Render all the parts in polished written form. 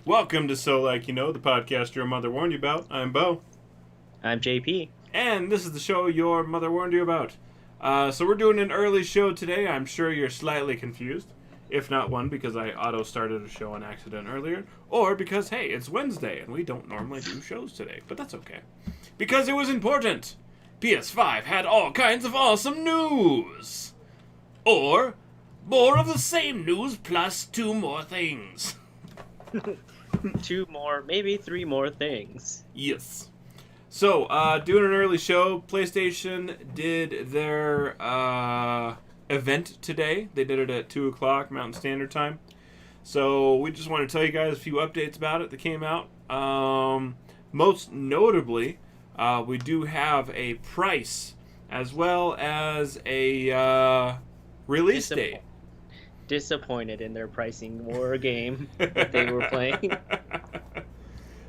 Welcome to So Like You Know, the podcast your mother warned you about. I'm Bo. I'm JP. And this is the show your mother warned you about. So we're doing an early show today. I'm sure you're slightly confused. If not one, because I auto-started a show on accident earlier. Or because, hey, it's Wednesday and we don't normally do shows today. But that's okay. Because it was important. PS5 had all kinds of awesome news. Or, more of the same news plus two more things. Two more, maybe three more things. Yes. So, doing an early show. PlayStation did their event today. They did it at 2 o'clock Mountain Standard Time. So, we just want to tell you guys a few updates about it that came out. Most notably, we do have a price as well as a release date. Disappointed in their pricing war game that they were playing.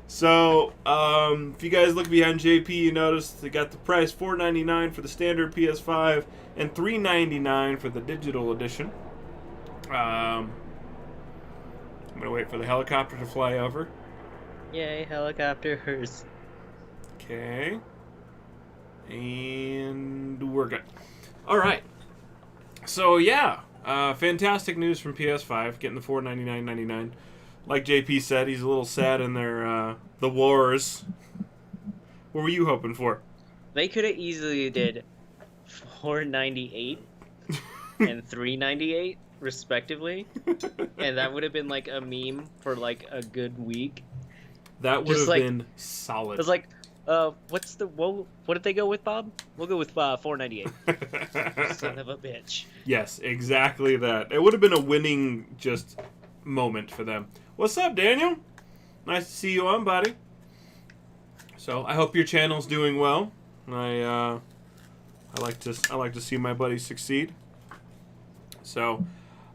So, if you guys look behind JP, you notice they got the price $4.99 for the standard PS5 and $3.99 for the digital edition. I'm gonna wait for the helicopter to fly over. Yay, helicopters. Okay. And we're good. Alright. So, yeah. Fantastic news from PS5, getting the $4.99.99. Like JP said, he's a little sad in their the wars. What were you hoping for? They could have easily did $4.98 and $3.98 respectively, and that would have been like a meme for like a good week. That would have been solid. It was like, what did they go with, Bob? We'll go with $4.98. Son of a bitch. Yes, exactly that. It would have been a winning just moment for them. What's up, Daniel? Nice to see you on, buddy. So I hope your channel's doing well. I like to see my buddies succeed. So,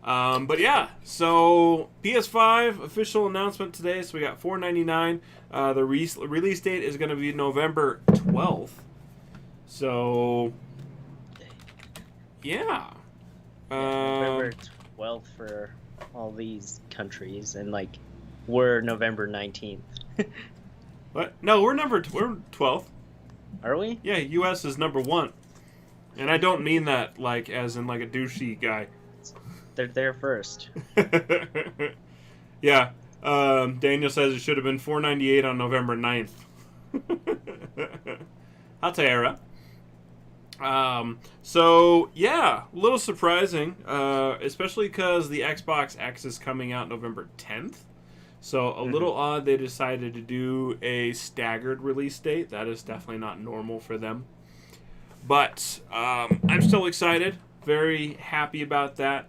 but yeah. So PS5 official announcement today. So we got $4.99. The release date is going to be November 12th. So, yeah. November 12th for all these countries, and like we're November 19th. What? No, we're 12th. Are we? Yeah, U.S. is number 1. And I don't mean that like as in like a douchey guy. They're there first. Yeah. Daniel says it should have been $4.98 on November 9th. I'll tell you, so yeah, a little surprising, especially because the Xbox X is coming out November 10th. So a little odd they decided to do a staggered release date. That is definitely not normal for them. But I'm still excited, very happy about that.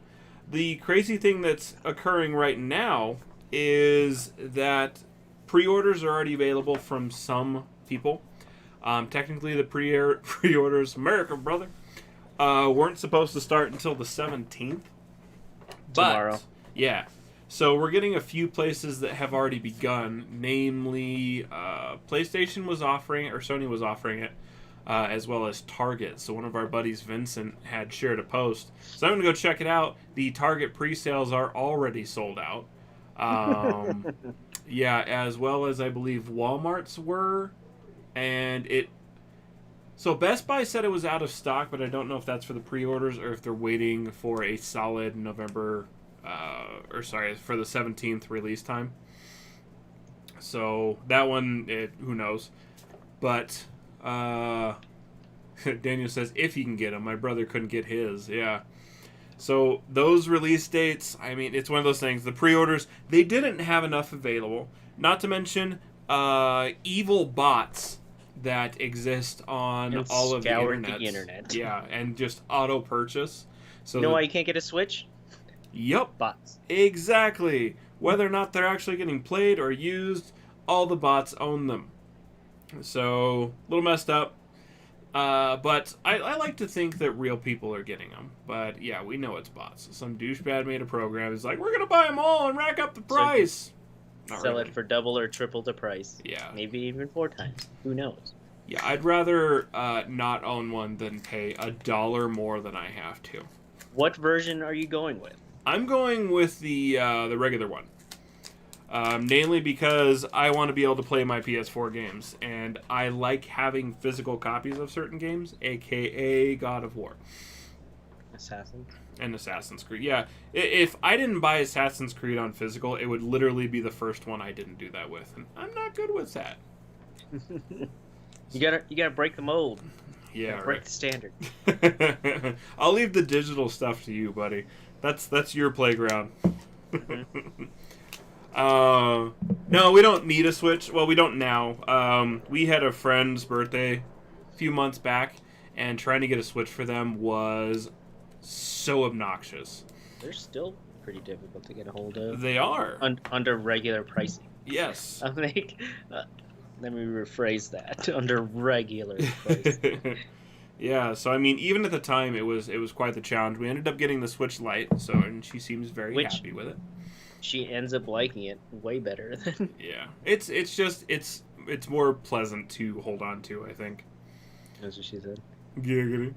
The crazy thing that's occurring right now is that pre-orders are already available from some people. Technically, the pre-orders, America, brother, weren't supposed to start until the 17th. Tomorrow. Yeah. So we're getting a few places that have already begun. Namely, PlayStation was offering, or Sony was offering it, as well as Target. So one of our buddies, Vincent, had shared a post. So I'm going to go check it out. The Target pre-sales are already sold out. Yeah, as well as I believe Walmart's were. And so Best Buy said it was out of stock, but I don't know if that's for the pre-orders or if they're waiting for a solid November, for the 17th release time. So that one, who knows. But Daniel says, if you can get them. My brother couldn't get his, yeah. So those release dates, I mean, it's one of those things. The pre-orders, they didn't have enough available. Not to mention evil bots that exist on all of the internet. Yeah, and just auto purchase. So you know why you can't get a Switch? Yep. Bots. Exactly. Whether or not they're actually getting played or used, all the bots own them. So, a little messed up. But I like to think that real people are getting them. But yeah, we know it's bots. Some douchebag made a program. It's like, we're going to buy them all and rack up the price. Sell it for double or triple the price. Yeah. Maybe even 4 times. Who knows? Yeah, I'd rather not own one than pay $1 more than I have to. What version are you going with? I'm going with the regular one. Namely because I want to be able to play my PS4 games, and I like having physical copies of certain games, aka God of War. Assassin. And Assassin's Creed. Yeah, if I didn't buy Assassin's Creed on physical, it would literally be the first one I didn't do that with, and I'm not good with that. You gotta break the mold. Yeah, break the standard. I'll leave the digital stuff to you, buddy. That's your playground. No, we don't need a Switch. Well, we don't now. We had a friend's birthday a few months back, and trying to get a Switch for them was so obnoxious. They're still pretty difficult to get a hold of. They are. Under regular pricing. Yes. Let me rephrase that. Under regular pricing. Yeah, so I mean, even at the time, it was quite the challenge. We ended up getting the Switch Lite, and she seems very happy with it. She ends up liking it way better than. Yeah, it's more pleasant to hold on to, I think. That's what she said. Giggity.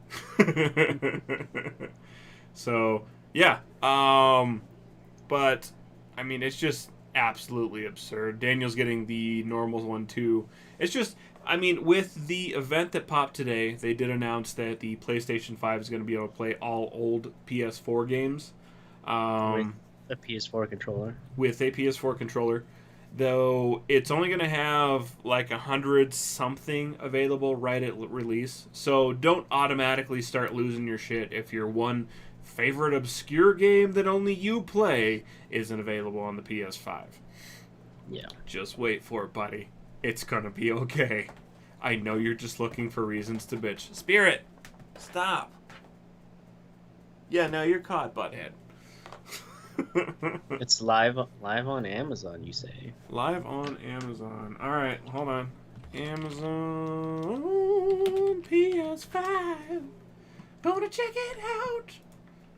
So yeah, but I mean, it's just absolutely absurd. Daniel's getting the normal one too. It's just, I mean, with the event that popped today, they did announce that the PlayStation 5 is going to be able to play all old PS4 games. With a PS4 controller. With a PS4 controller. Though it's only going to have like 100 something available right at release. So don't automatically start losing your shit if your one favorite obscure game that only you play isn't available on the PS5. Yeah. Just wait for it, buddy. It's going to be okay. I know you're just looking for reasons to bitch. Spirit, stop. Yeah, no, you're caught, butthead. It's live on Amazon, you say? Live on Amazon. All right, hold on. Amazon PS5. Gonna check it out.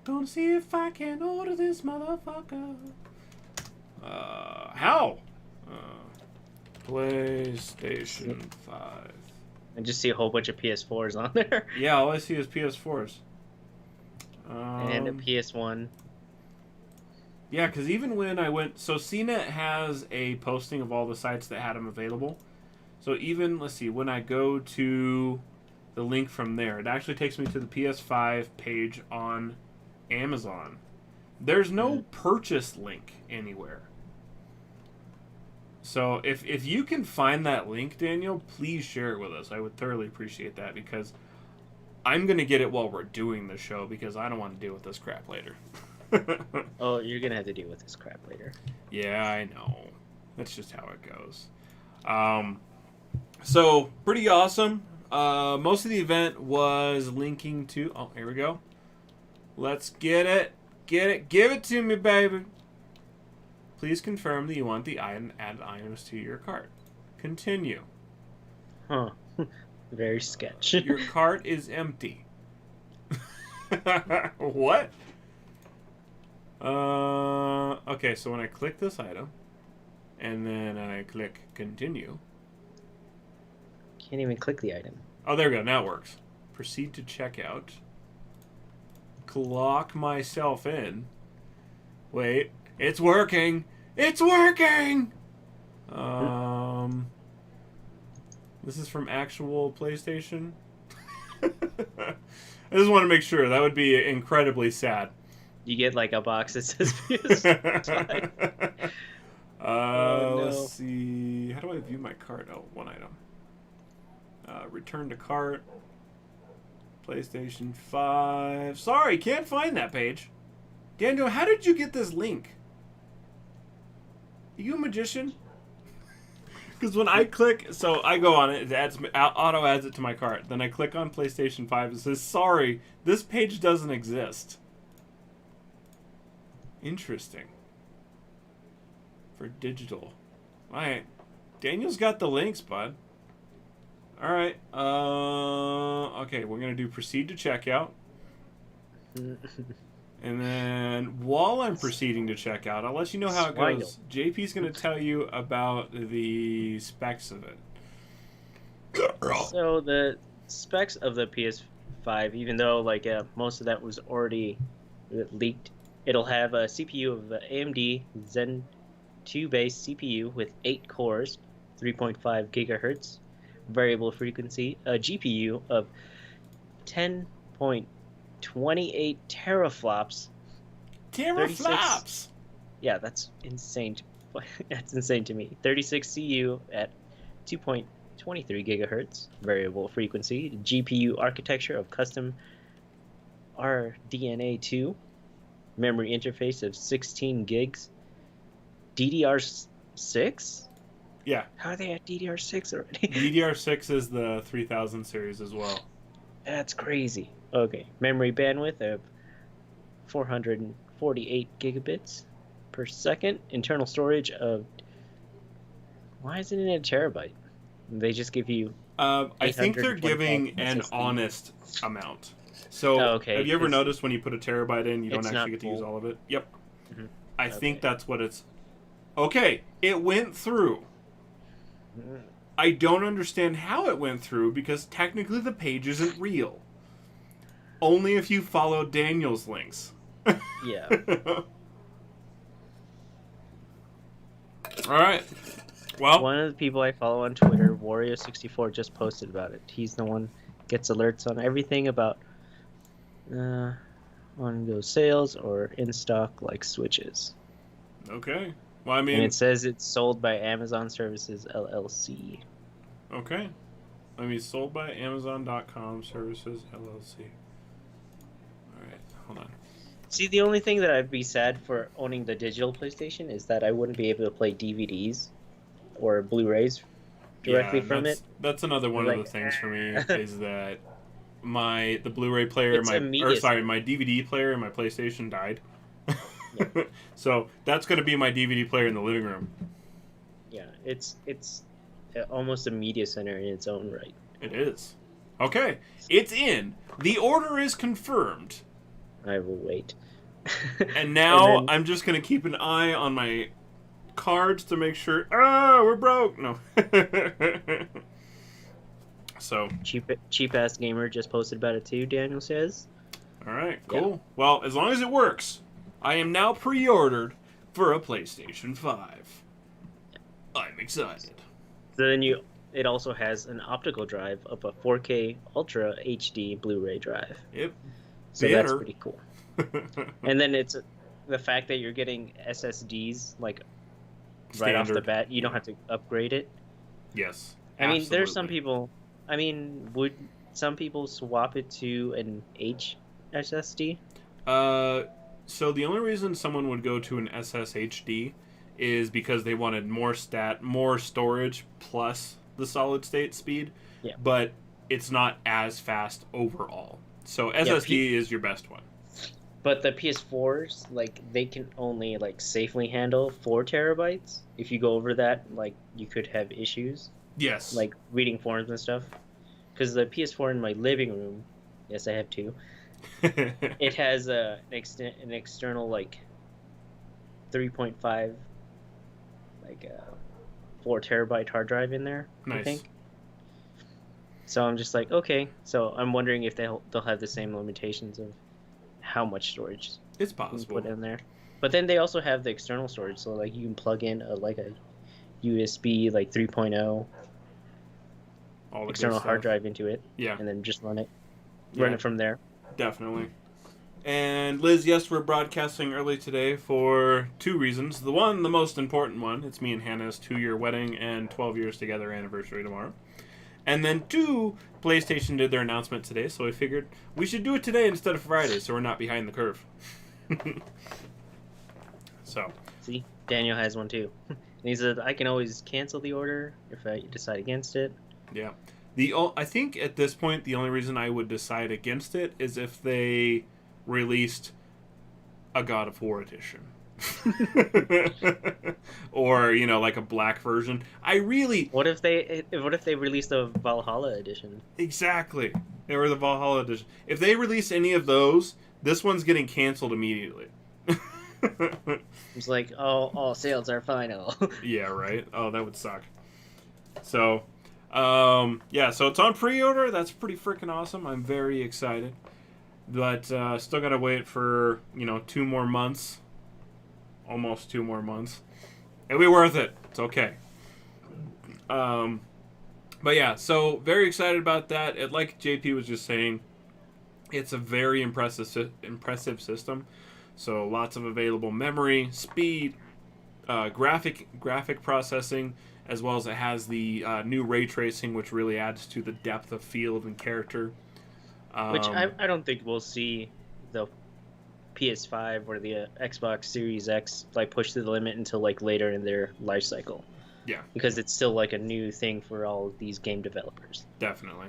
Gonna see if I can order this motherfucker. How? PlayStation 5. I just see a whole bunch of PS4s on there. Yeah, all I see is PS4s. And a PS1. Yeah, because even when I went... So CNET has a posting of all the sites that had them available. So even, let's see, when I go to the link from there, it actually takes me to the PS5 page on Amazon. There's no purchase link anywhere. So if you can find that link, Daniel, please share it with us. I would thoroughly appreciate that, because I'm going to get it while we're doing the show, because I don't want to deal with this crap later. Oh, you're gonna have to deal with this crap later. Yeah, I know. That's just how it goes. So pretty awesome. Most of the event was linking to... Oh, here we go. Let's get it. Get it. Give it to me, baby. Please confirm that you want the item added items to your cart. Continue. Huh. Very sketch. Your cart is empty. What? Okay, so when I click this item, and then I click continue. Can't even click the item. Oh, there we go. Now it works. Proceed to checkout. Clock myself in. Wait, it's working. It's working. This is from actual PlayStation. I just want to make sure. That would be incredibly sad. You get like a box that says PS5. Oh, no. Let's see. How do I view my cart? Oh, one item. Return to cart. PlayStation 5. Sorry, can't find that page. Daniel, how did you get this link? Are you a magician? Because when I click, so I go on it, auto adds it to my cart. Then I click on PlayStation 5. It says, sorry, this page doesn't exist. Interesting. For digital. Alright. Daniel's got the links, bud. Alright. Okay, we're going to do proceed to checkout. And then while I'm proceeding to checkout, I'll let you know how it goes. JP's going to tell you about the specs of it. So the specs of the PS5, even though like most of that was already leaked, it'll have a CPU of the AMD Zen 2 base CPU with 8 cores, 3.5 gigahertz, variable frequency, a GPU of 10.28 teraflops. 36. Yeah, that's insane. That's insane to me. 36 CU at 2.23 gigahertz, variable frequency, GPU architecture of custom RDNA2, memory interface of 16 gigs, DDR6? Yeah. How are they at DDR6 already? DDR6 is the 3000 series as well. That's crazy. Okay, memory bandwidth of 448 gigabits per second. Internal storage of... Why isn't it a terabyte? They just give you... I think they're giving an SSD. honest amount. So, okay, have you ever noticed when you put a terabyte in, you don't it's actually not get to use full. all of it? Yep. Mhm. I think that's what it's... Okay, it went through. I don't understand how it went through because technically the page isn't real. Only if you follow Daniel's links. Yeah. Alright. Well, One of the people I follow on Twitter, Wario64, just posted about it. He's the one gets alerts on everything about on those sales or in stock like Switches. okay. Well, I mean... And it says it's sold by Amazon Services LLC. Okay. I mean, sold by Amazon.com Services LLC. Alright, hold on. See, the only thing that I'd be sad for owning the digital PlayStation is that I wouldn't be able to play DVDs or Blu-rays directly from it. That's another one of the things for me is that the Blu-ray player, my DVD player in my PlayStation died. Yeah. So that's going to be my DVD player in the living room. Yeah, it's almost a media center in its own right. It is. Okay, it's in. The order is confirmed. I will wait. And now and then, I'm just going to keep an eye on my cards to make sure. We're broke. No. So cheap ass gamer just posted about it too. Daniel says. All right, cool. Yeah. Well, as long as it works, I am now pre-ordered for a PlayStation 5. I'm excited. So then it also has an optical drive of a 4K Ultra HD Blu-ray drive. Yep. So that's pretty cool. And then it's the fact that you're getting SSDs like right off the bat. You don't have to upgrade it. Yes. I mean, there's some people. I mean, would some people swap it to an HSSD? So the only reason someone would go to an SSHD is because they wanted more storage plus the solid state speed. Yeah. But it's not as fast overall. So SSD is your best one. But the PS4s, like, they can only like safely handle 4 terabytes. If you go over that, like, you could have issues. Yes. Like reading forums and stuff. Because the PS4 in my living room, yes, I have 2. It has an external like 3.5 like 4 terabyte hard drive in there. Nice. I think. So I'm just like, okay. So I'm wondering if they'll have the same limitations of how much storage it's possible put in there. But then they also have the external storage, so like you can plug in a USB like 3.0 external hard drive into it. Yeah. And then just run it from there. Definitely. And Liz, yes, we're broadcasting early today for 2 reasons. The most important one, it's me and Hannah's 2-year wedding and 12 years together anniversary tomorrow. And then 2, PlayStation did their announcement today, so I figured we should do it today instead of Friday, so we're not behind the curve. So. See, Daniel has one too. And he said, I can always cancel the order if I decide against it. Yeah. I think at this point, the only reason I would decide against it is if they released a God of War edition. Or, like a black version. What if they released a Valhalla edition? Exactly. Or the Valhalla edition. If they release any of those, this one's getting canceled immediately. It's like, all sales are final. Yeah, right? Oh, that would suck. So, so it's on pre-order. That's pretty freaking awesome. I'm very excited. But still gotta wait for, 2 more months. Almost 2 more months. It'll be worth it. It's okay. But yeah, so very excited about that. Like JP was just saying, it's a very impressive system. So lots of available memory, speed, graphic processing, as well as it has the new ray tracing, which really adds to the depth of field and character. Which I don't think we'll see the PS5 or the Xbox Series X like push to the limit until like later in their life cycle. Yeah, because it's still like a new thing for all these game developers. Definitely.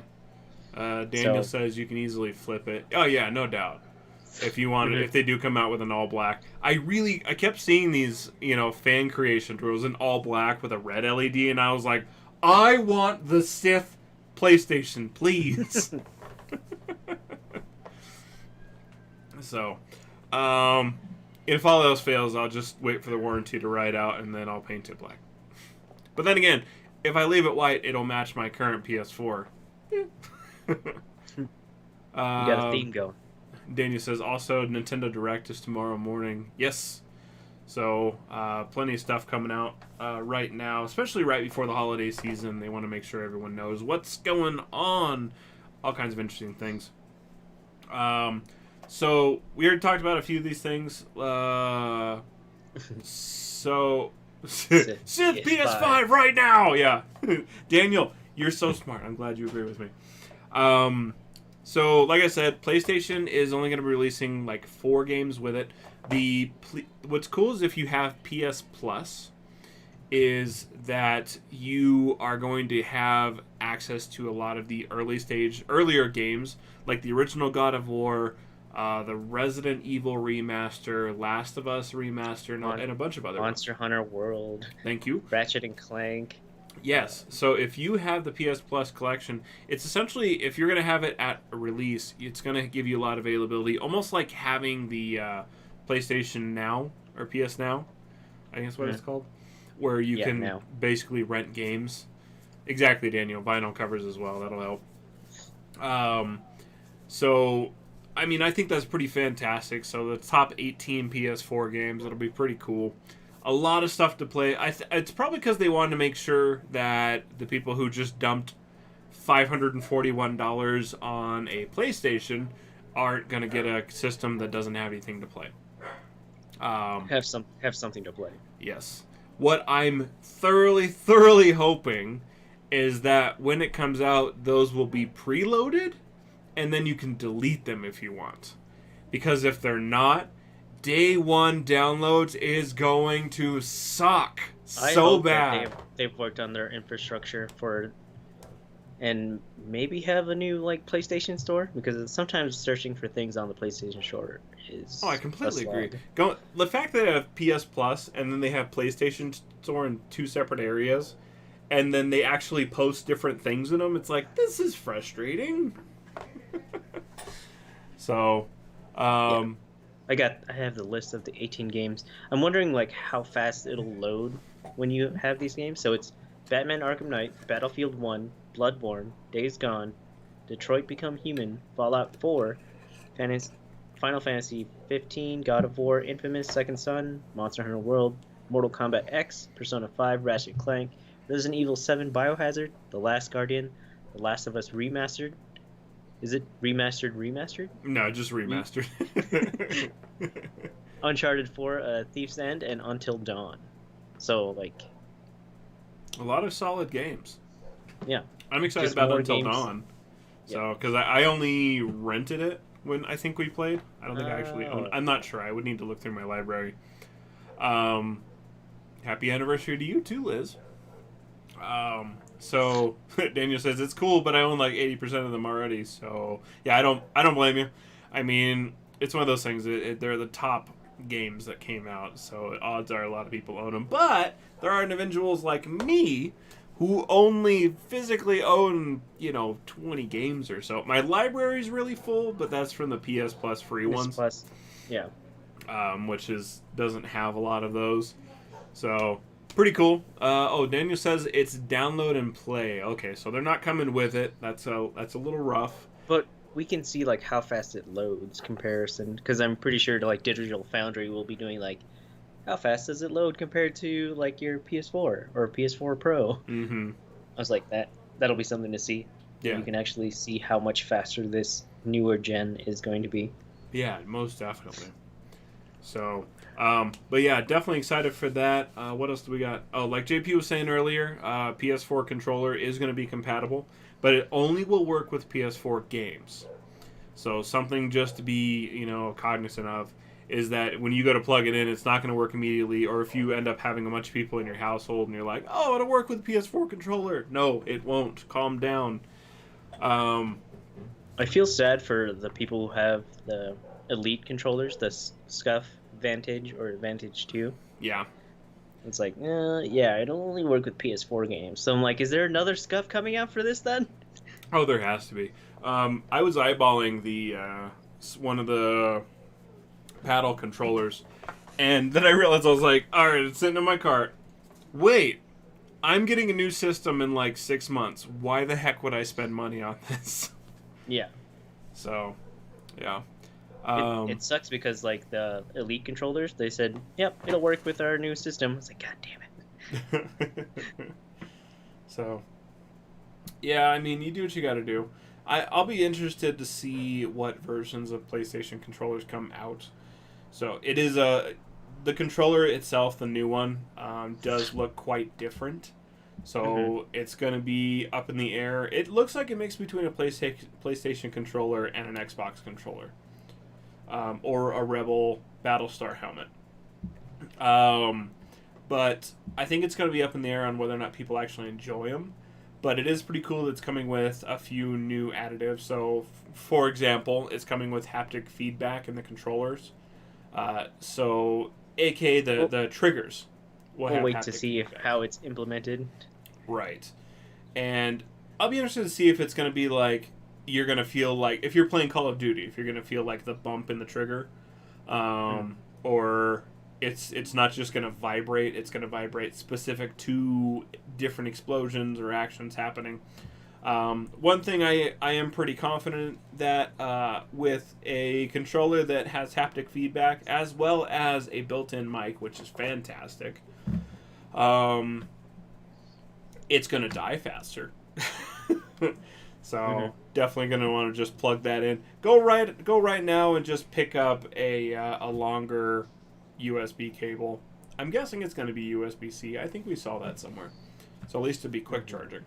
Daniel says you can easily flip it. Oh yeah, no doubt. If you want it, if they do come out with an all black, I kept seeing these, fan creations where it was an all black with a red LED, and I was like, I want the Sith PlayStation, please. So, if all else fails, I'll just wait for the warranty to ride out, and then I'll paint it black. But then again, if I leave it white, it'll match my current PS4. You got a theme going. Daniel says, also, Nintendo Direct is tomorrow morning. Yes. So, plenty of stuff coming out right now, especially right before the holiday season. They want to make sure everyone knows what's going on. All kinds of interesting things. So, we already talked about a few of these things. Sith PS5 right now! Yeah. Daniel, you're so smart. I'm glad you agree with me. So, like I said, PlayStation is only going to be releasing like 4 games with it. What's cool is if you have PS Plus, is that you are going to have access to a lot of the earlier games, like the original God of War, the Resident Evil remaster, Last of Us remaster, and a bunch of other Monster ones. Hunter World. Thank you. Ratchet and Clank. Yes. So if you have the PS Plus collection, it's essentially, if you're going to have it at a release, it's going to give you a lot of availability, almost like having the PlayStation Now, or PS Now, I think that's what it's called, where you can basically rent games. Exactly, Daniel. Vinyl covers as well. That'll help. So, I mean, I think that's pretty fantastic. So the top 18 PS4 games, it'll be pretty cool. A lot of stuff to play. It's probably because they wanted to make sure that the people who just dumped $541 on a PlayStation aren't going to get a system that doesn't have anything to play. Have something to play. Yes. What I'm thoroughly hoping is that when it comes out, those will be preloaded, and then you can delete them if you want. Because if they're not, day one downloads is going to suck so bad. They've worked on their infrastructure and maybe have a new like PlayStation Store, because sometimes searching for things on the PlayStation Store is. Oh, I completely agree. The fact that they have PS Plus and then they have PlayStation Store in 2 separate areas, and then they actually post different things in them, it's like, this is frustrating. So, I have the list of the 18 games. I'm wondering like how fast it'll load when you have these games. So it's Batman Arkham Knight, Battlefield 1, Bloodborne, Days Gone, Detroit Become Human, Fallout 4, Final Fantasy 15, God of War, Infamous Second Son, Monster Hunter World, Mortal Kombat X, Persona 5, Ratchet & Clank, Resident Evil 7, Biohazard, The Last Guardian, The Last of Us Remastered. Is it remastered? No, just remastered. Uncharted 4, Thief's End, and Until Dawn. So, like... a lot of solid games. Yeah. I'm excited about Until Dawn. So, because I only rented it when I think we played. I don't think I actually owned it. I'm not sure. I would need to look through my library. Happy anniversary to you too, Liz. So Daniel says it's cool, but I own like 80% of them already. So yeah, I don't blame you. I mean, it's one of those things. They're the top games that came out, so odds are a lot of people own them. But there are individuals like me who only physically own 20 games or so. My library's really full, but that's from the PS Plus free ones. Plus, yeah. Which doesn't have a lot of those. So. Pretty cool. Daniel says it's download and play. Okay, so they're not coming with it. That's a little rough. But we can see like how fast it loads comparison, because I'm pretty sure like Digital Foundry will be doing like how fast does it load compared to like your PS4 or PS4 Pro? Mm-hmm. I was like, that'll be something to see. That Yeah. you can actually see how much faster this newer gen is going to be. Yeah, most definitely. So, but yeah, definitely excited for that. What else do we got? Oh, like JP was saying earlier, PS4 controller is going to be compatible, but it only will work with PS4 games. So something just to be, cognizant of is that when you go to plug it in, it's not going to work immediately. Or if you end up having a bunch of people in your household and you're like, oh, it'll work with PS4 controller. No, it won't. Calm down. Um, I feel sad for the people who have the Elite controllers, the Scuff Vantage or Vantage 2. yeah. It's like, yeah, it'll only work with PS4 games. So I'm like, is there another Scuff coming out for this then? Oh, there has to be. I was eyeballing the one of the paddle controllers, and then I realized I was like, all right, it's sitting in my cart. Wait, I'm getting a new system in like 6 months. Why the heck would I spend money on this? Yeah. So, yeah. It sucks because like the Elite controllers, they said, yep, it'll work with our new system. It's like, god damn it. So, yeah, I mean, you do what you got to do. I'll be interested to see what versions of PlayStation controllers come out. So it is the controller itself, the new one, does look quite different. So it's going to be up in the air. It looks like a mix between a PlayStation controller and an Xbox controller, or a Rebel Battlestar helmet. But I think it's going to be up in the air on whether or not people actually enjoy them. But it is pretty cool that it's coming with a few new additives. So, for example, it's coming with haptic feedback in the controllers. AKA the triggers. We'll wait to see how it's implemented. Right. And I'll be interested to see if it's going to be like, you're going to feel like, if you're playing Call of Duty, if you're going to feel like the bump in the trigger. Or it's not just going to vibrate, it's going to vibrate specific to different explosions or actions happening. One thing I am pretty confident that with a controller that has haptic feedback as well as a built-in mic, which is fantastic, it's going to die faster. So definitely going to want to just plug that in. Go right now and just pick up a longer USB cable. I'm guessing it's going to be USB-C. I think we saw that somewhere. So at least it'd be quick charging.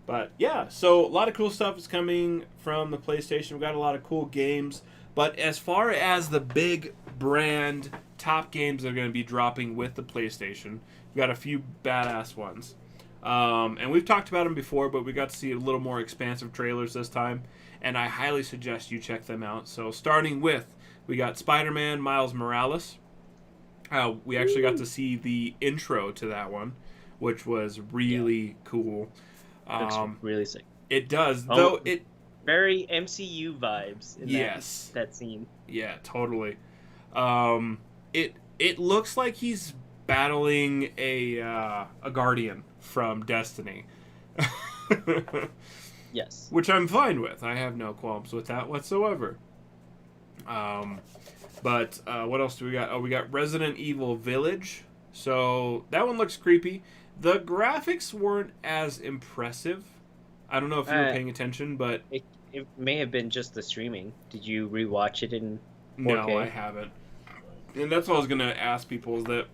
But yeah, so a lot of cool stuff is coming from the PlayStation. We've got a lot of cool games. But as far as the big brand top games that are going to be dropping with the PlayStation, we've got a few badass ones. And we've talked about them before, but we got to see a little more expansive trailers this time. And I highly suggest you check them out. So starting with, we got SpiderMan Miles Morales. We actually got to see the intro to that one, which was really cool. Looks really sick. It does, though it very MCU vibes in that scene. Yeah, totally. It looks like he's battling a Guardian from Destiny. Yes. Which I'm fine with. I have no qualms with that whatsoever. But what else do we got? Oh, we got Resident Evil Village. So that one looks creepy. The graphics weren't as impressive. I don't know if you were paying attention, but it may have been just the streaming. Did you rewatch it in 4K? No, I haven't. And that's what I was gonna ask people, is that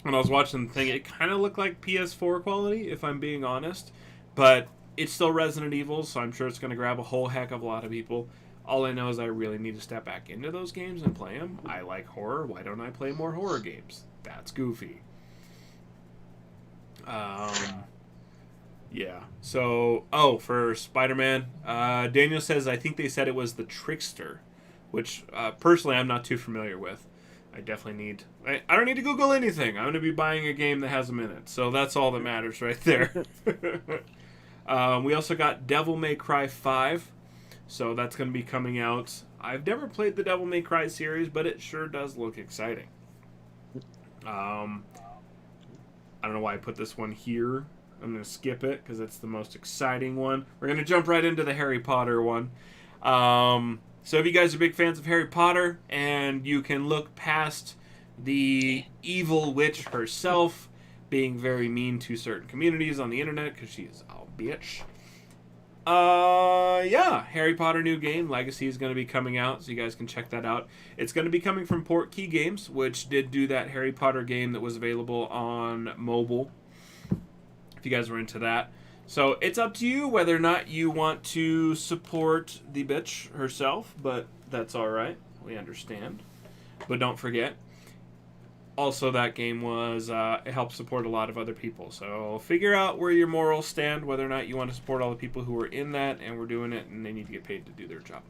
when I was watching the thing, it kind of looked like PS4 quality, if I'm being honest. But it's still Resident Evil, so I'm sure it's gonna grab a whole heck of a lot of people. All I know is I really need to step back into those games and play them. I like horror. Why don't I play more horror games? That's goofy. Yeah. So, for Spider-Man, Daniel says, I think they said it was the Trickster, which personally I'm not too familiar with. I definitely need... I don't need to Google anything. I'm going to be buying a game that has them in it. So that's all that matters right there. We also got Devil May Cry 5. So that's going to be coming out. I've never played the Devil May Cry series, but it sure does look exciting. I don't know why I put this one here. I'm going to skip it because it's the most exciting one. We're going to jump right into the Harry Potter one. So if you guys are big fans of Harry Potter and you can look past the evil witch herself being very mean to certain communities on the internet because she's a bitch. Yeah, Harry Potter new game Legacy is going to be coming out, so you guys can check that out. It's going to be coming from Portkey Games, which did do that Harry Potter game that was available on mobile, if you guys were into that. So it's up to you whether or not you want to support the bitch herself, but that's all right. We understand. But don't forget, also that game was it helped support a lot of other people. So figure out where your morals stand, whether or not you want to support all the people who are in that and we're doing it and they need to get paid to do their job.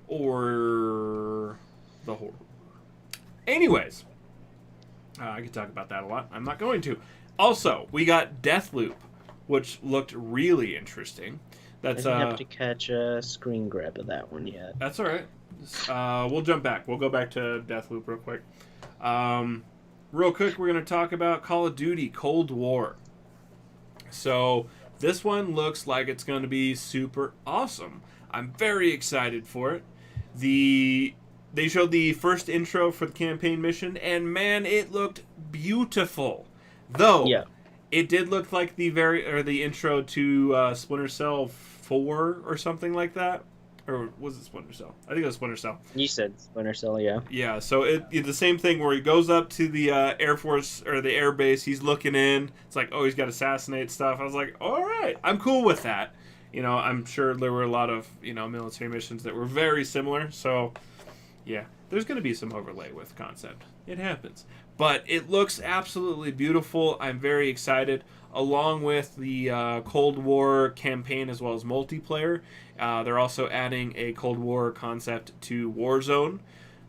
Or the horror. Anyways, I could talk about that a lot. I'm not going to. Also, we got Deathloop, which looked really interesting. That's I didn't have to catch a screen grab of that one yet. That's all right. We'll jump back. We'll go back to Deathloop real quick. Real quick, we're going to talk about Call of Duty Cold War. So this one looks like it's going to be super awesome. I'm very excited for it. They showed the first intro for the campaign mission, and man, it looked beautiful. Though, yeah. It did look like the intro to Splinter Cell 4 or something like that. Or was it Splinter Cell? I think it was Splinter Cell. You said Splinter Cell, yeah. Yeah, so it's the same thing where he goes up to the Air Force or the Air Base. He's looking in. It's like, oh, he's got assassinate stuff. I was like, all right, I'm cool with that. I'm sure there were a lot of military missions that were very similar. So, yeah, there's going to be some overlay with concept. It happens. But it looks absolutely beautiful. I'm very excited. Along with the Cold War campaign as well as multiplayer, they're also adding a Cold War concept to Warzone.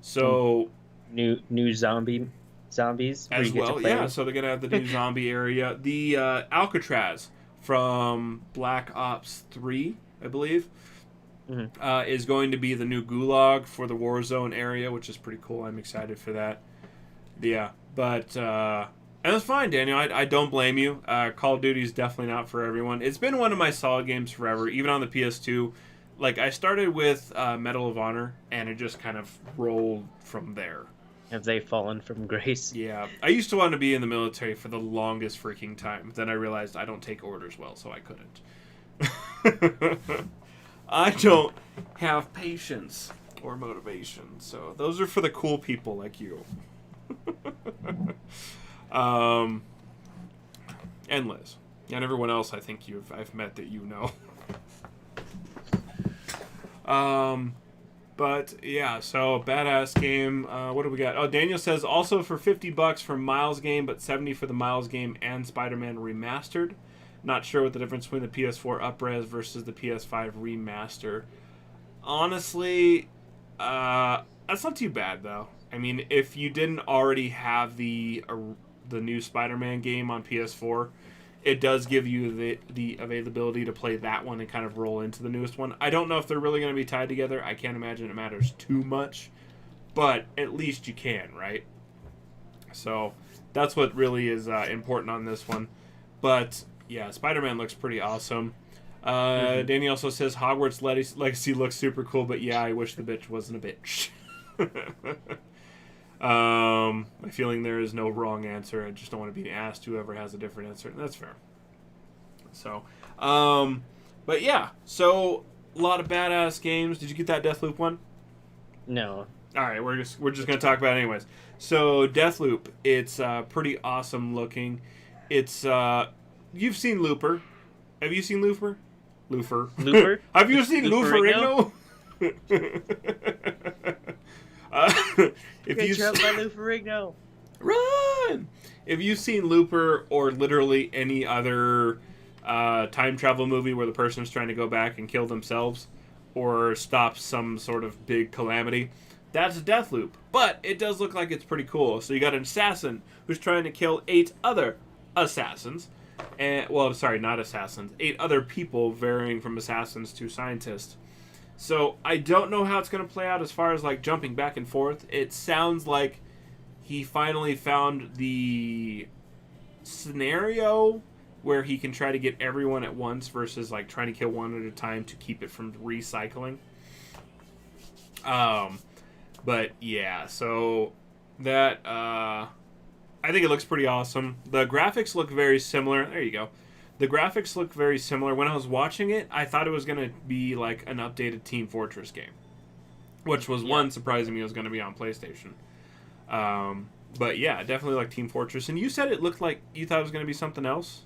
So new zombies as well. Yeah, so they're gonna have the new zombie area. The Alcatraz from Black Ops 3, I believe, is going to be the new gulag for the Warzone area, which is pretty cool. I'm excited for that. Yeah, but and that's fine, Daniel. I don't blame you. Call of Duty is definitely not for everyone. It's been one of my solid games forever, even on the PS2. Like, I started with Medal of Honor, and it just kind of rolled from there. Have they fallen from grace? Yeah. I used to want to be in the military for the longest freaking time. Then I realized I don't take orders well, so I couldn't. I don't have patience or motivation. So those are for the cool people like you. And Liz. And everyone else I think I've met that you know. But yeah, so badass game. What do we got? Oh, Daniel says also for $50 for Miles game, but $70 for the Miles game and SpiderMan remastered. Not sure what the difference between the PS4 upres versus the PS5 remaster. Honestly, that's not too bad though. I mean, if you didn't already have the new Spider-Man game on PS4, it does give you the availability to play that one and kind of roll into the newest one. I don't know if they're really going to be tied together. I can't imagine it matters too much, but at least you can, right? So that's what really is important on this one. But yeah, Spider-Man looks pretty awesome. Danny also says Hogwarts Legacy looks super cool, but yeah, I wish the bitch wasn't a bitch. My feeling there is no wrong answer. I just don't want to be asked whoever has a different answer, and that's fair. So, but yeah, so a lot of badass games. Did you get that Deathloop one? No. All right, we're just gonna talk about it anyways. So Deathloop, it's pretty awesome looking. It's you've seen Looper. Have you seen Looper? Looper? Have you seen Looper? If you run, if you've seen Looper or literally any other time travel movie where the person is trying to go back and kill themselves or stop some sort of big calamity, that's Deathloop. But it does look like it's pretty cool. So you got an assassin who's trying to kill 8 other assassins. And, well, sorry, not assassins. 8 other people varying from assassins to scientists. So I don't know how it's going to play out as far as like jumping back and forth. It sounds like he finally found the scenario where he can try to get everyone at once versus like trying to kill one at a time to keep it from recycling. Um, but yeah, so that I think it looks pretty awesome. The graphics look very similar. There you go. The graphics look very similar. When I was watching it, I thought it was going to be like an updated Team Fortress game, which was one surprising me it was going to be on PlayStation. But yeah, definitely like Team Fortress. And you said it looked like you thought it was going to be something else?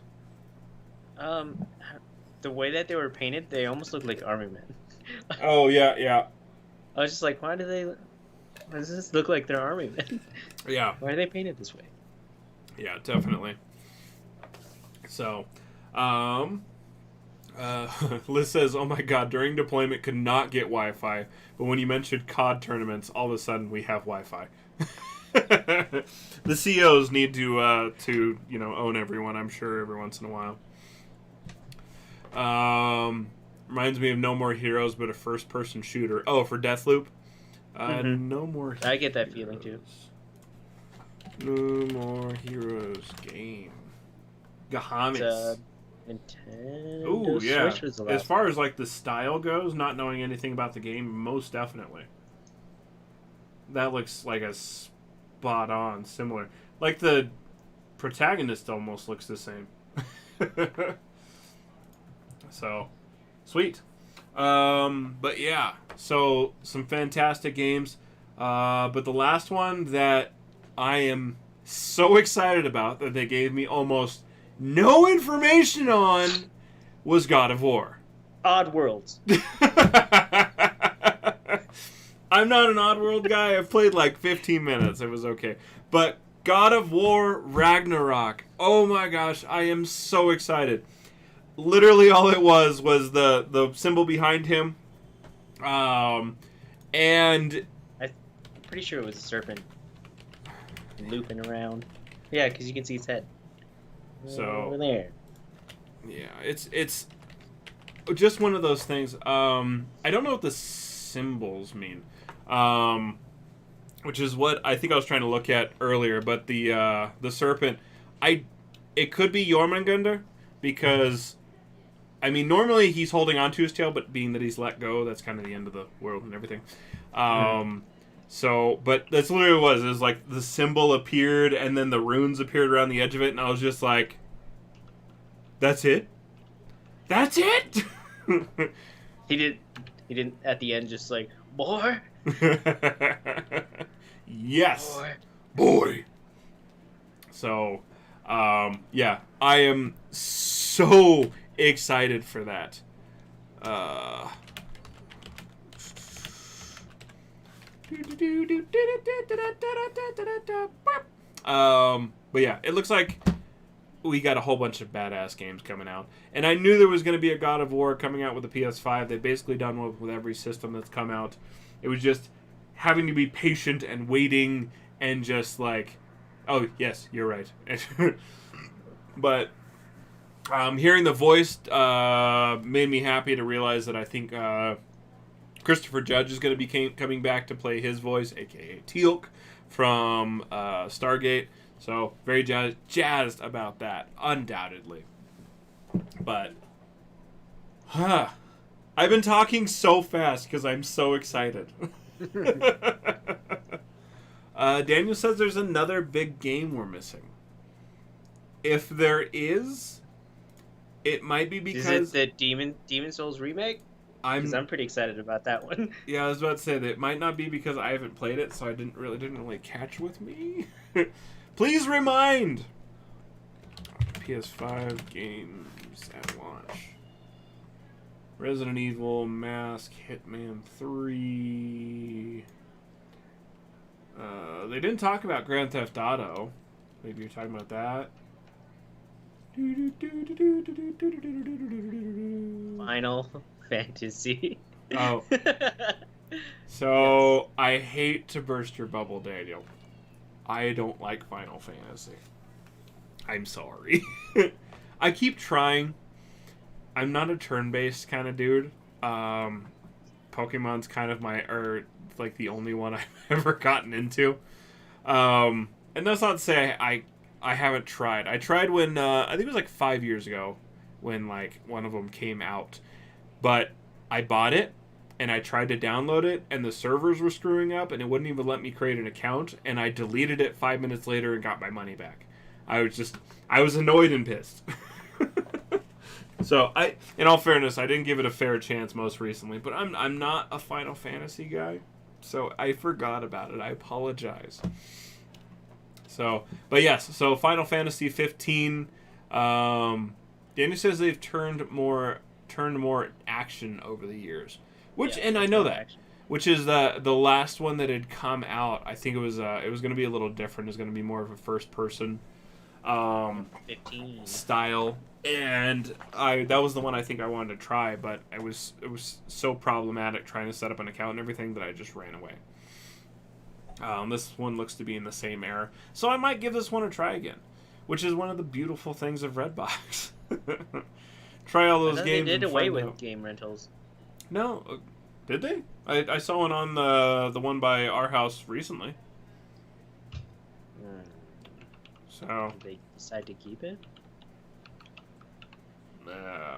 The way that they were painted, they almost looked like army men. Oh, yeah. I was just like, why does this look like they're army men? Yeah. Why are they painted this way? Yeah, definitely. So, Liz says, oh my god, during deployment could not get Wi-Fi, but when you mentioned COD tournaments, all of a sudden we have Wi-Fi. The CEOs need to own everyone, I'm sure, every once in a while. Reminds me of No More Heroes, but a first-person shooter. Oh, for Deathloop? No More Heroes. I get that feeling, too. No More Heroes game. Gahamis. Nintendo Ooh, yeah. Switch was As far as like the style goes, not knowing anything about the game, most definitely. That looks like a spot on, similar. Like the protagonist almost looks the same. So, sweet. But yeah, so some fantastic games. But the last one that I am so excited about that they gave me almost no information on was God of War. Odd Worlds. I'm not an Oddworld guy. I've played like 15 minutes. It was okay. But God of War Ragnarok. Oh my gosh, I am so excited. Literally all it was the symbol behind him. And I'm pretty sure it was a serpent looping around. Yeah, because you can see its head. So over there. Yeah, it's just one of those things. I don't know what the symbols mean. Which is what I think I was trying to look at earlier, but the serpent, it could be Jormungandr, because I mean normally he's holding onto his tail, but being that he's let go, that's kind of the end of the world and everything. So, but that's literally what it was. It was like the symbol appeared, and then the runes appeared around the edge of it, and I was just like, "That's it? That's it?" He didn't at the end just like, boy. Yes, boy. So, yeah, I am so excited for that. But yeah, it looks like we got a whole bunch of badass games coming out. And I knew there was going to be a God of War coming out with the PS5. They've basically done with every system that's come out. It was just having to be patient and waiting and just like, oh, yes, you're right. But hearing the voice made me happy to realize that I think Christopher Judge is going to be coming back to play his voice, a.k.a. Teal'c, from Stargate. So, very jazzed about that, undoubtedly. But, I've been talking so fast because I'm so excited. Daniel says there's another big game we're missing. If there is, it might be because... Is it the Demon Souls remake? Because I'm pretty excited about that one. Yeah, I was about to say that it might not be because I haven't played it, so I didn't really catch with me. Please remind! PS5 games at launch. Resident Evil, Mask, Hitman 3. They didn't talk about Grand Theft Auto. Maybe you're talking about that. Final Fantasy. Oh. So, yes. I hate to burst your bubble, Daniel. I don't like Final Fantasy. I'm sorry. I keep trying. I'm not a turn-based kind of dude. Pokemon's kind of like the only one I've ever gotten into. And that's not to say I haven't tried. I tried when, I think it was like 5 years ago, when like one of them came out. But I bought it, and I tried to download it, and the servers were screwing up, and it wouldn't even let me create an account, and I deleted it 5 minutes later and got my money back. I was annoyed and pissed. So in all fairness, I didn't give it a fair chance most recently, but I'm not a Final Fantasy guy, so I forgot about it. I apologize. So, but yes, so Final Fantasy 15. Danny says they've turned more action over the years, which and I know that, action. Which is the last one that had come out. I think it was going to be a little different. It's going to be more of a first person 15 style, and that was the one I think I wanted to try, but it was so problematic trying to set up an account and everything that I just ran away. This one looks to be in the same era, so I might give this one a try again, which is one of the beautiful things of Redbox. Try all those games. They did away with game rentals. No, did they? I saw one on the one by our house recently. So did they decide to keep it?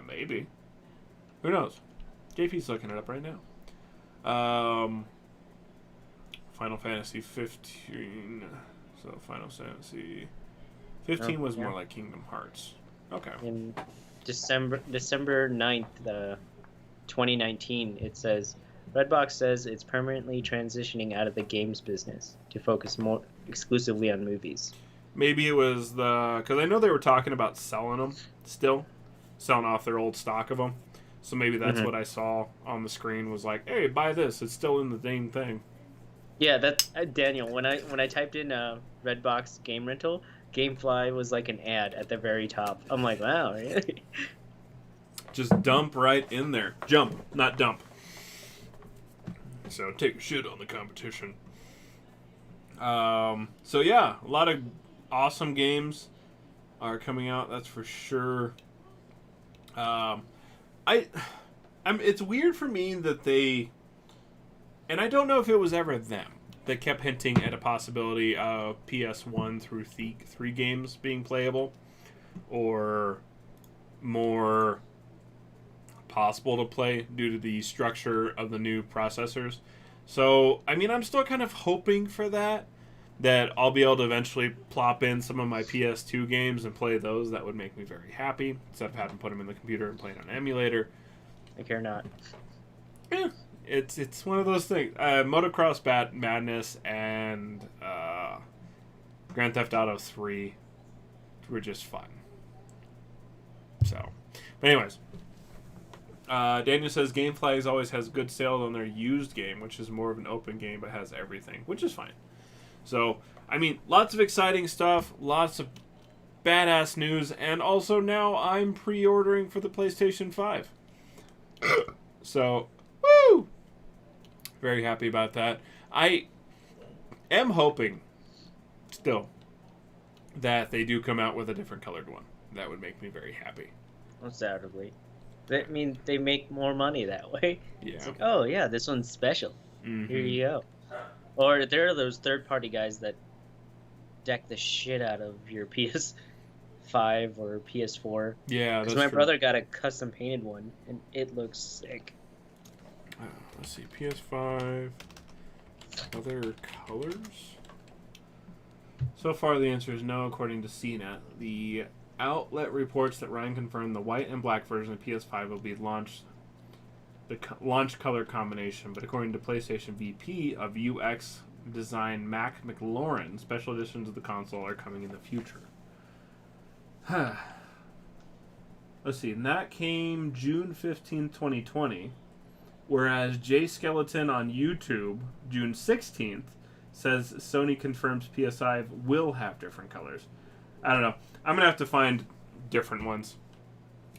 Maybe. Who knows? JP's looking it up right now. Final Fantasy 15. So Final Fantasy 15 was more like Kingdom Hearts. Okay. In December 9th, 2019, it says Redbox says it's permanently transitioning out of the games business to focus more exclusively on movies. Maybe it was because I know they were talking about selling them still, selling off their old stock of them. So maybe that's what I saw on the screen was like, hey, buy this. It's still in the same thing. Yeah, that's Daniel. When I typed in Redbox game rental, GameFly was like an ad at the very top. I'm like, wow, really? Just dump right in there. Jump, not dump. So take a shit on the competition. So yeah, a lot of awesome games are coming out. That's for sure. It's weird for me that they, and I don't know if it was ever them that kept hinting at a possibility of PS1 through 3 games being playable, or more possible to play due to the structure of the new processors. So, I mean, I'm still kind of hoping for that I'll be able to eventually plop in some of my PS2 games and play those. That would make me very happy, instead of having to put them in the computer and play it on an emulator. I care not. Yeah, it's one of those things. Motocross Madness and Grand Theft Auto 3 were just fun. So, but anyways, Daniel says GameFly always has good sales on their used game, which is more of an open game but has everything, which is fine. So, I mean, lots of exciting stuff, lots of badass news, and also now I'm pre-ordering for the PlayStation 5. So, woo! Very happy about that. I am hoping, still, that they do come out with a different colored one. That would make me very happy. Undoubtedly. I mean, they make more money that way. Yeah. It's like, oh, yeah, this one's special. Mm-hmm. Here you go. Or there are those third-party guys that deck the shit out of your PS5 or PS4. Yeah, that's my true. brother got a custom-painted one, and it looks sick. Let's see, PS5, other colors? So far, the answer is no, according to CNET. The outlet reports that Ryan confirmed the white and black version of PS5 will be launched, the launch color combination, but according to PlayStation VP of UX design Mac McLaurin, special editions of the console are coming in the future. Let's see, and that came June 15, 2020, whereas Jay Skeleton on YouTube, June 16th, says Sony confirms PS5 will have different colors. I don't know. I'm going to have to find different ones.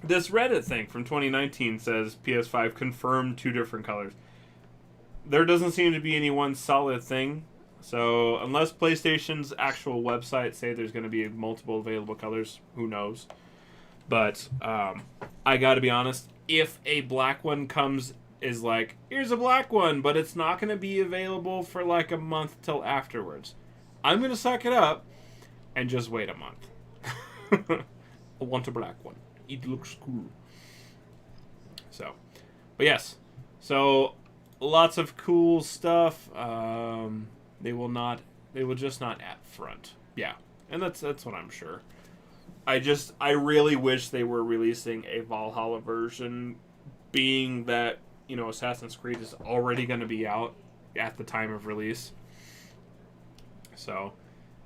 This Reddit thing from 2019 says PS5 confirmed 2 different colors. There doesn't seem to be any one solid thing. So unless PlayStation's actual website say there's going to be multiple available colors, who knows? But I got to be honest, if a black one is like, here's a black one, but it's not going to be available for like a month till afterwards, I'm going to suck it up and just wait a month. I want a black one. It looks cool. So, but yes. So, lots of cool stuff. They will just not at front. Yeah, and that's what I'm sure. I really wish they were releasing a Valhalla version, being that, you know, Assassin's Creed is already going to be out at the time of release. So,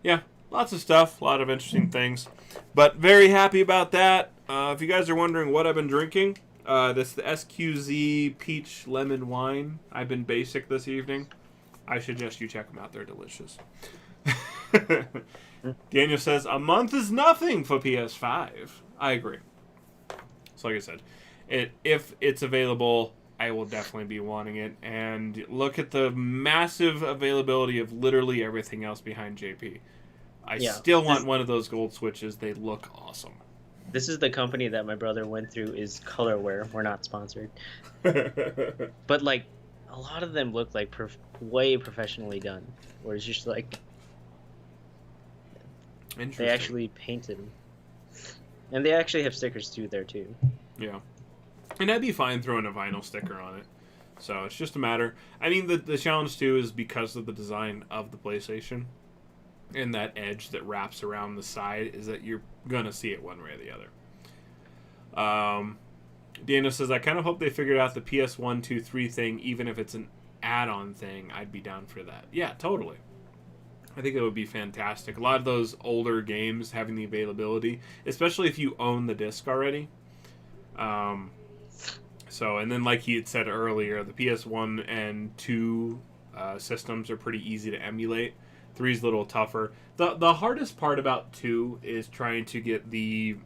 yeah, lots of stuff, a lot of interesting things, but very happy about that. If you guys are wondering what I've been drinking, this is the SQZ Peach Lemon Wine. I've been basic this evening. I suggest you check them out. They're delicious. Daniel says, a month is nothing for PS5. I agree. So like I said, if it's available, I will definitely be wanting it. And look at the massive availability of literally everything else behind JP. I still want one of those gold switches. They look awesome. This is the company that my brother went through, is Colorware. We're not sponsored. But, like, a lot of them look like way professionally done. Where it's just like... They actually painted them. And they actually have stickers too there too. Yeah. And I'd be fine throwing a vinyl sticker on it. So it's just a matter. I mean, the challenge too is because of the design of the PlayStation and that edge that wraps around the side, is that you're going to see it one way or the other. Daniel says, I kind of hope they figured out the PS1, 2, 3 thing, even if it's an add-on thing. I'd be down for that. Yeah, totally. I think it would be fantastic. A lot of those older games having the availability, especially if you own the disc already. So, and then like he had said earlier, the PS1 and 2 systems are pretty easy to emulate. 3 is a little tougher. The hardest part about 2 is trying to get the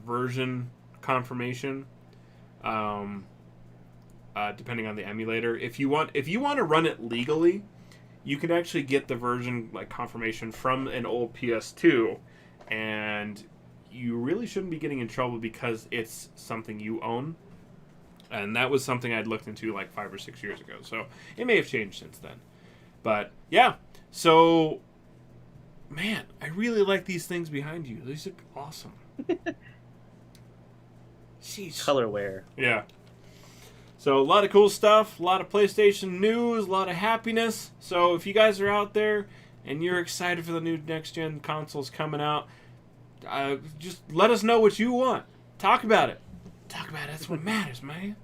version confirmation, depending on the emulator. If you want to run it legally, you can actually get the version like confirmation from an old PS2, and you really shouldn't be getting in trouble because it's something you own. And that was something I'd looked into like 5 or 6 years ago. So it may have changed since then. But yeah, so man, I really like these things behind you. These look awesome. Jeez. Colorware. Yeah. So a lot of cool stuff, a lot of PlayStation news, a lot of happiness. So if you guys are out there and you're excited for the new next-gen consoles coming out, just let us know what you want. Talk about it. Talk about it. That's what matters, man.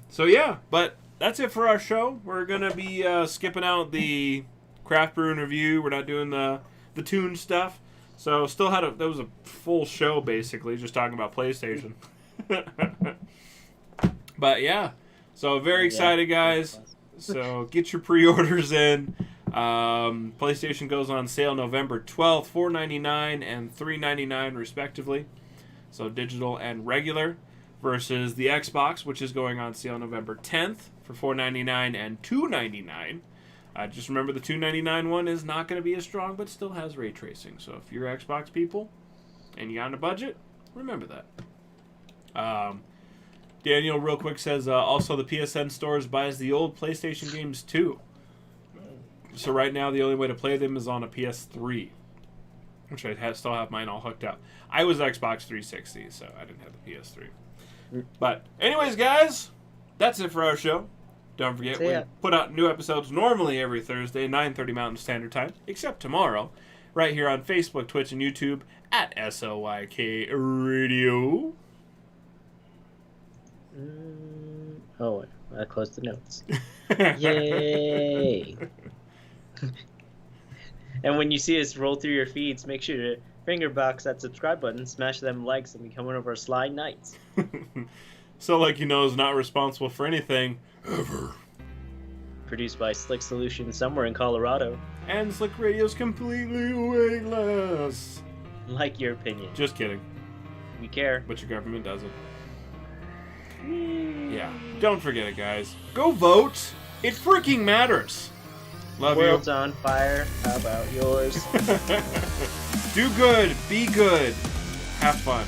So yeah, but that's it for our show. We're going to be skipping out the craft brewing review. We're not doing the tune stuff. So still that was a full show, basically, just talking about PlayStation. But yeah, so very excited, guys. So get your pre-orders in. PlayStation goes on sale November 12th, $4.99 and $3.99 respectively. So digital and regular, versus the Xbox, which is going on sale November 10th for $4.99 and $2.99. Just remember the $2.99 one is not going to be as strong, but still has ray tracing. So if you're Xbox people and you're on a budget, remember that. Daniel, real quick, says, also the PSN stores buys the old PlayStation games too. So right now, the only way to play them is on a PS3, which I still have mine all hooked up. I was Xbox 360, so I didn't have the PS3. But anyways, guys, that's it for our show. Don't forget, we put out new episodes normally every Thursday, 9:30 Mountain Standard Time, except tomorrow, right here on Facebook, Twitch, and YouTube at SOYK Radio. Oh, I closed the notes. Yay! And when you see us roll through your feeds, make sure to finger box that subscribe button, smash them likes, and become one of our Sly Knights. So, like you know, is not responsible for anything ever. Produced by Slick Solutions somewhere in Colorado. And Slick Radio's completely weightless. Like your opinion. Just kidding. We care. But your government doesn't. Yeah. Don't forget it, guys. Go vote. It freaking matters. Love you. World's on fire. How about yours? Do good. Be good. Have fun.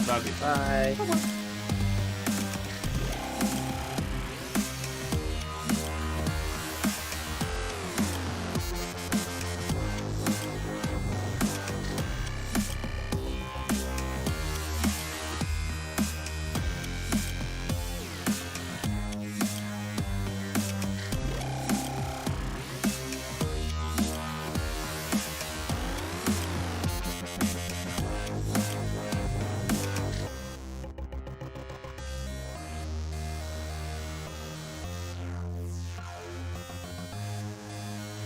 Love you. Bye. Bye-bye.